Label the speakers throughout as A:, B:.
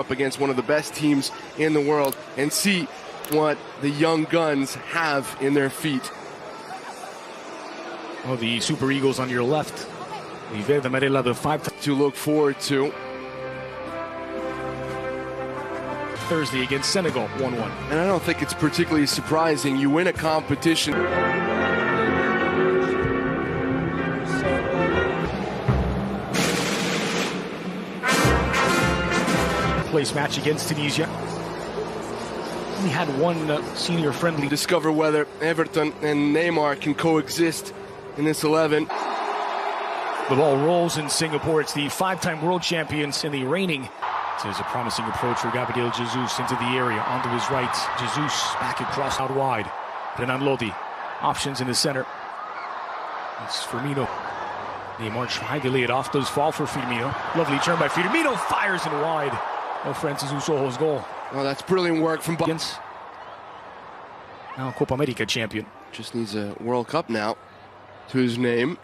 A: up against one of the best teams in the world and see what the young guns have in their feet.
B: Well, the Super Eagles on your left. The Verde Amarela, the 5
A: to look forward to.
B: Thursday against Senegal, 1-1.
A: And I don't think it's particularly surprising. You win a competition.
B: Place match against Tunisia. We had one senior friendly.
A: Discover whether Everton and Neymar can coexist in this 11.
B: The ball rolls in Singapore. It's the 5-time world champions and the reigning. There's a promising approach for Gabriel Jesus into the area, onto his right. Jesus back across out wide. Renan Lodi, options in the center. It's Firmino. Neymar tried to lay it off, does fall for Firmino. Lovely turn by Firmino, fires it wide. No Francis Usoho's goal.
A: Well, that's brilliant work from
B: now Copa America champion.
A: Just needs a World Cup now to his name.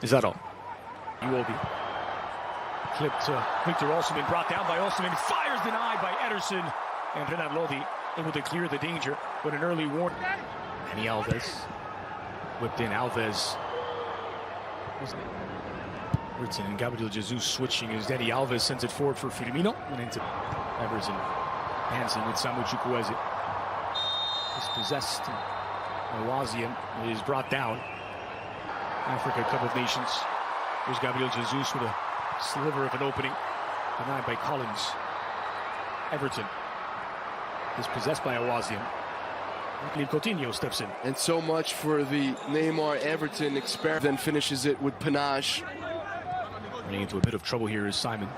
B: Is that all? He will be. Clipped Victor Osimhen, brought down by Osimhen, fires denied by Ederson. And Renan Lodi able to clear the danger with an early warning. Dani Alves whipped in. Alves. Everton and Gabriel Jesus switching as Dani Alves sends it forward for Firmino. And into Everton. Dancing with Samu Chukwueze. Dispossessed. Awaziem is brought down. Africa Cup of Nations. Here's Gabriel Jesus with a sliver of an opening. Denied by Collins. Everton. Dispossessed by Awaziem. Coutinho steps in.
A: And so much for the Neymar Everton experiment. Then finishes it with panache.
B: Running into a bit of trouble here is Simon.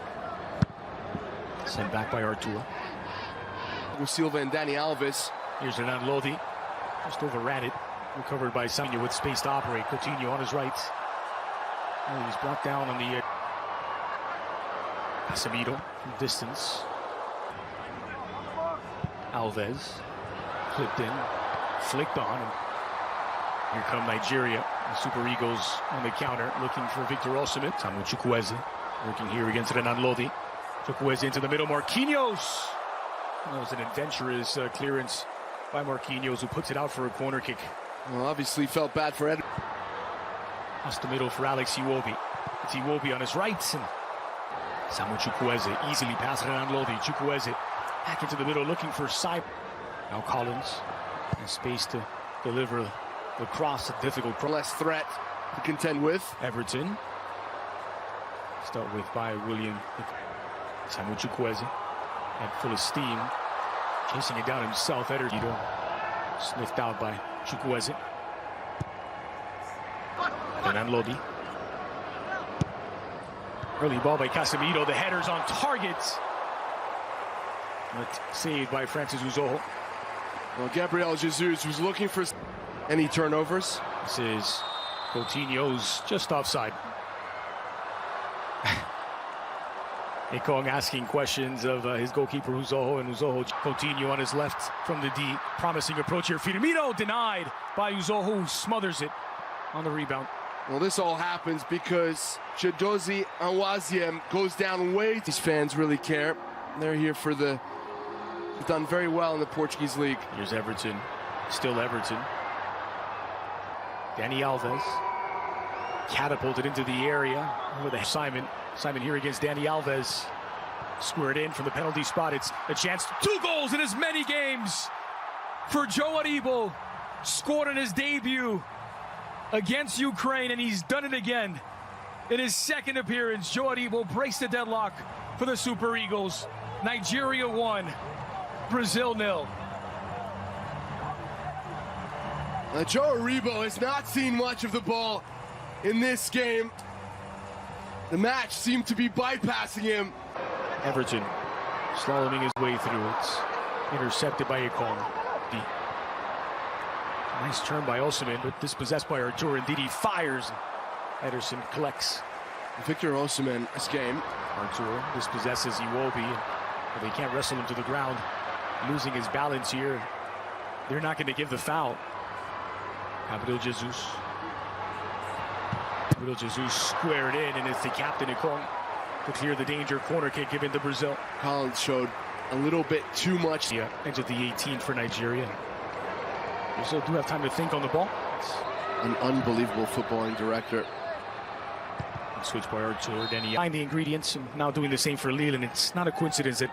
B: Sent back by Arturo.
A: With Silva and Dani Alves.
B: Here's Renan Lodi. Just overran it. Recovered by Simon with space to operate. Coutinho on his right. Oh, he's brought down on the Casemiro from distance. Alves. Clipped in. Flicked on. And here come Nigeria. The Super Eagles on the counter, looking for Victor Osimhen. Samu Chukwueze working here against Renan Lodi. Chukwueze into the middle. Marquinhos. That was an adventurous clearance by Marquinhos, who puts it out for a corner kick.
A: Well, obviously felt bad for Ed.
B: Across the middle for Alex Iwobi. It's Iwobi on his right. And Samu Chukwueze easily past Renan Lodi. Chukwueze back into the middle, looking for Simon. Now Collins in space to deliver the cross, a difficult cross.
A: Less threat to contend with.
B: Everton. Start with by William. Samu Chukwueze at full of steam. Chasing it down himself. Ederson sniffed out by Chukwueze. Renan Lodi. Early ball by Casemiro. The header's on target. But saved by Francis Uzoho.
A: Well, Gabriel Jesus was looking for any turnovers.
B: This is Coutinho's just offside. Ekong asking questions of his goalkeeper Uzoho, and Uzoho. Coutinho on his left from the D. Promising approach here. Firmino denied by Uzoho, who smothers it on the rebound.
A: Well, this all happens because Chidozie Awaziem goes down way. These fans really care. They're here for the... Done very well in the Portuguese league.
B: Here's Everton. Still Everton. Dani Alves. Catapulted into the area. With Simon. Simon here against Dani Alves. Squared in from the penalty spot. It's a chance. 2 goals in as many games for Joe Aribo. Scored in his debut against Ukraine, and he's done it again. In his second appearance, Joe Aribo breaks the deadlock for the Super Eagles. Nigeria 1, Brazil 0.
A: Joe Aribo has not seen much of the ball in this game. The match seemed to be bypassing him.
B: Everton slaloming his way through. It's intercepted by Ekong. Nice turn by Osimhen, but dispossessed by Arturo. Indeed, he fires. Ederson collects.
A: Victor Osimhen, this game.
B: Arturo dispossesses Iwobi, but they can't wrestle him to the ground. Losing his balance here. They're not going to give the foul. Gabriel Jesus. Gabriel Jesus squared in, and it's the captain Ekong to clear the danger. Corner kick given to Barzil.
A: Collins showed a little bit too much.
B: Yeah, edge of the 18 for Nigeria. Brazil do have time to think on the ball. It's
A: an unbelievable footballing director.
B: Switch by Artur, then he find the ingredients and now doing the same for Lille, and it's not a coincidence that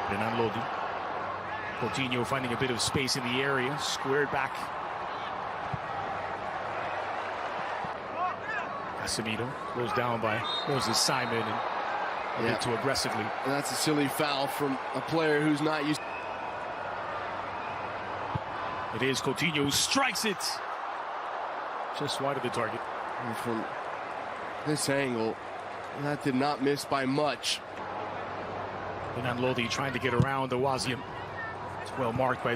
B: Renan Lodi. Coutinho finding a bit of space in the area, squared back. Casemiro goes down by Moses Simon and a bit too aggressively.
A: And that's a silly foul from a player who's not used.
B: It is Coutinho who strikes it just wide of the target.
A: And from this angle, that did not miss by much.
B: Renan Lodi trying to get around the Waziam. It's well marked by,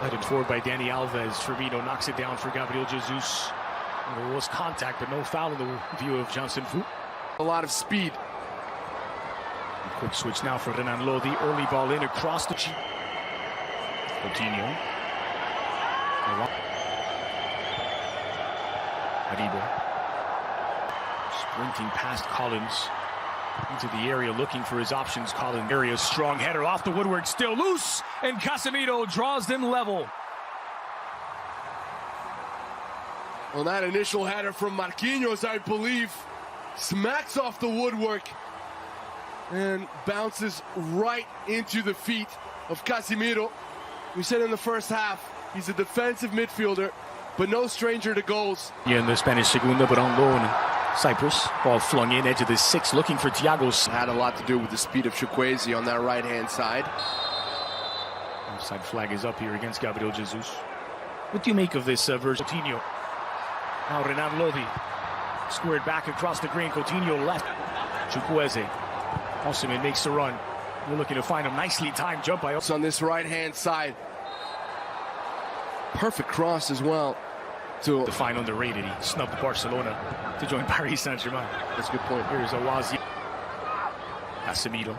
B: headed forward by Dani Alves. Firmino knocks it down for Gabriel Jesus. There was contact, but no foul in the view of Johnson Fu.
A: A lot of speed.
B: A quick switch now for Renan Lodi. Early ball in across the cheek. Coutinho. Aribo. Sprinting past Collins into the area, looking for his options. Collins area, strong header off the woodwork, still loose, and Casemiro draws them level.
A: Well, that initial header from Marquinhos, I believe, smacks off the woodwork and bounces right into the feet of Casemiro. We said in the first half, he's a defensive midfielder, but no stranger to goals.
B: Yeah, in the Spanish Segunda, but on loan. Cyprus, ball flung in, edge of the 6, looking for Thiago.
A: Had a lot to do with the speed of Chukwueze on that right-hand side.
B: Offside flag is up here against Gabriel Jesus. What do you make of this version? Coutinho. Now Renan Lodi. Squared back across the green. Coutinho left. Chukwueze. Osimhen makes the run. We're looking to find a nicely timed jump by
A: on this right-hand side. Perfect cross as well.
B: To find underrated. He snubbed Barcelona to join Paris Saint-Germain.
A: That's a good point.
B: Here's Awazi. Casemiro.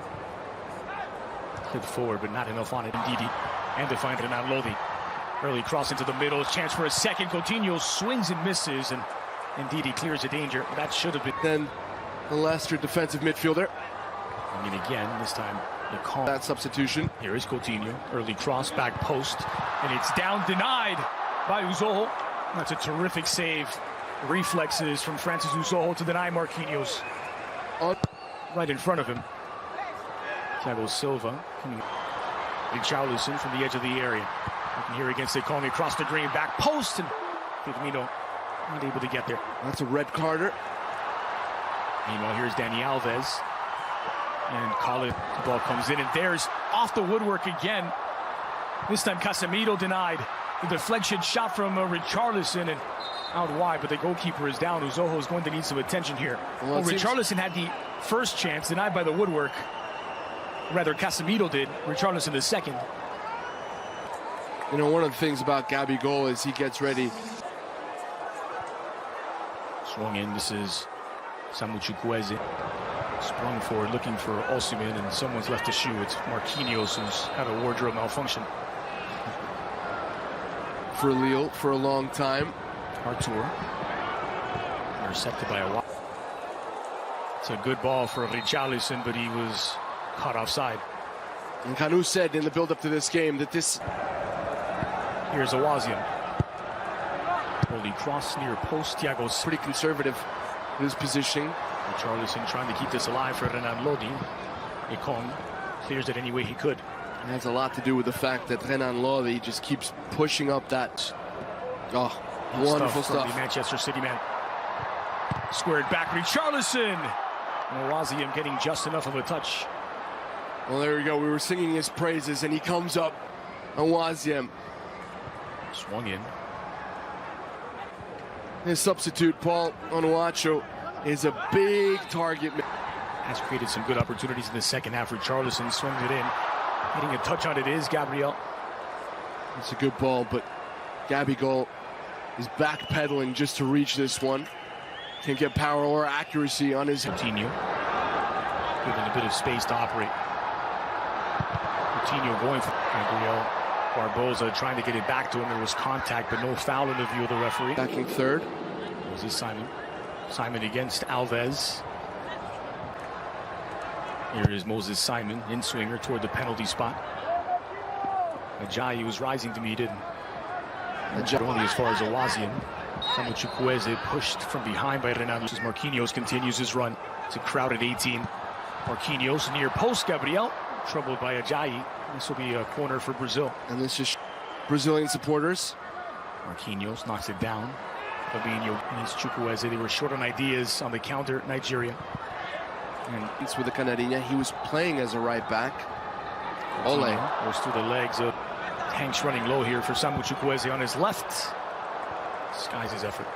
B: Hit forward, but not enough on it. Ndidi. And to find Renan Lodi. Early cross into the middle. Chance for a second. Coutinho swings and misses, and Ndidi clears the danger. That should have been.
A: Then the Leicester defensive midfielder.
B: I mean, again, this time the call.
A: That substitution.
B: Here is Coutinho. Early cross, back post. And it's down, denied by Uzoho. That's a terrific save. Reflexes from Francis Uzoho to deny Marquinhos. Right in front of him. Thiago Silva coming. Richarlison from the edge of the area. Looking here against Ekong across the green, back post, and Firmino not able to get there.
A: That's a red carder.
B: Meanwhile, here's Dani Alves. And Collins, the ball comes in, and there's off the woodwork again. This time Casemiro denied. The deflection shot from Richarlison and out wide, but the goalkeeper is down. Uzoho is going to need some attention here. Well, Richarlison had the first chance, denied by the woodwork. Rather, Casemiro did. Richarlison the second.
A: You know, one of the things about Gabigol is he gets ready.
B: Swung in. This is Samu Chukwueze. Sprung forward, looking for Osimhen, and someone's left a shoe. It's Marquinhos, who's had a wardrobe malfunction.
A: For Lille for a long time.
B: Artur. Intercepted by a. It's a good ball for Richarlison, but he was caught offside.
A: And Kanu said in the build-up to this game that this.
B: Here's Awazian. Holy cross near post. Thiago's
A: pretty conservative in his positioning.
B: Richarlison trying to keep this alive for Renan Lodi. Ekong clears it any way he could.
A: It has a lot to do with the fact that Renan Lodi just keeps pushing up that. Oh, wonderful stuff.
B: The Manchester City man. Squared back, Richarlison. Awazian getting just enough of a touch.
A: Well, there we go. We were singing his praises, and he comes up. Awazian.
B: Swung in.
A: His substitute, Paul Onuachu, is a big target.
B: Has created some good opportunities in the second half. Richarlison swings it in. Getting a touch on it is Gabriel.
A: It's a good ball, but Gabigol is backpedaling just to reach this one. Can't get power or accuracy on his.
B: Coutinho giving a bit of space to operate. Coutinho going for Gabriel. Barbosa trying to get it back to him. There was contact, but no foul in the view of the referee.
A: Backing third.
B: Was this Simon? Simon against Alves. Here is Moses Simon, in-swinger toward the penalty spot. Ajayi was rising to meet it. Only as far as Awazian. Samuel Chukwueze pushed from behind by Renato. Marquinhos continues his run. It's a crowded 18. Marquinhos near post, Gabriel. Troubled by Ajayi. This will be a corner for Brazil.
A: And this is Brazilian supporters.
B: Marquinhos knocks it down. Fabinho needs Chukwueze. They were short on ideas on the counter, Nigeria.
A: And it's with the Canarinha. He was playing as a right back. Ole
B: goes through the legs of Hanks running low here for Samuel Chukwueze on his left. Skies his effort.